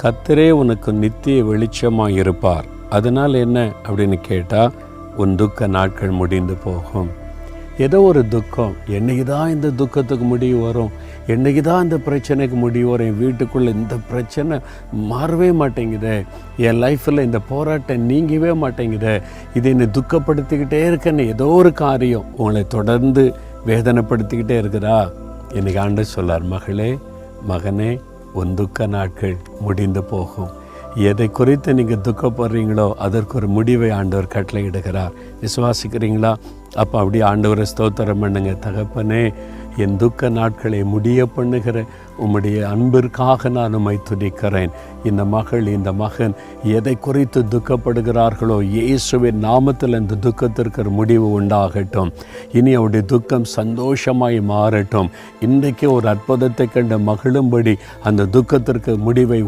கர்த்தரே உனக்கு நித்திய வெளிச்சமாக இருப்பார். அதனால் என்ன அப்படின்னு கேட்டால், உன் துக்க நாட்கள் முடிந்து போகும். ஏதோ ஒரு துக்கம், என்னைக்கு தான் இந்த துக்கத்துக்கு முடிவு வரும், என்னைக்கு தான் இந்த பிரச்சனைக்கு முடிவு வரும், என் வீட்டுக்குள்ளே இந்த பிரச்சனை மாறவே மாட்டேங்குது, என் லைஃப்பில் இந்த போராட்டம் நீங்கவே மாட்டேங்குது, இதை என்னை துக்கப்படுத்திக்கிட்டே இருக்கேன்னு ஏதோ ஒரு காரியம் உங்களை தொடர்ந்து வேதனைப்படுத்திக்கிட்டே இருக்குதா? இன்றைக்கி ஆண்டவர் சொல்லார், மகளே மகனே, உன் துக்க நாட்கள் முடிந்து போகும். எதை குறித்து நீங்கள் துக்கப்படுறீங்களோ அதற்கு ஒரு முடிவை ஆண்டவர் கட்டளையிடுகிறார். விசுவாசிக்கிறீங்களா? அப்போ அப்படியே ஆண்டவரை ஸ்தோத்திரம் பண்ணுங்க. தகப்பனே, என் துக்க நாட்களை முடிய பண்ணுகிற உம்முடைய அன்பிற்காக நான் உம்மை துதிக்கிறேன். இந்த மகள், இந்த மகன் எதை குறித்து துக்கப்படுகிறார்களோ இயேசுவின் நாமத்தில் அந்த துக்கத்திற்கு ஒரு முடிவு உண்டாகட்டும். இனி அவருடைய துக்கம் சந்தோஷமாய் மாறட்டும். இன்றைக்கு ஒரு அற்புதத்தை கண்டு மகிழும்படி அந்த துக்கத்திற்கு முடிவை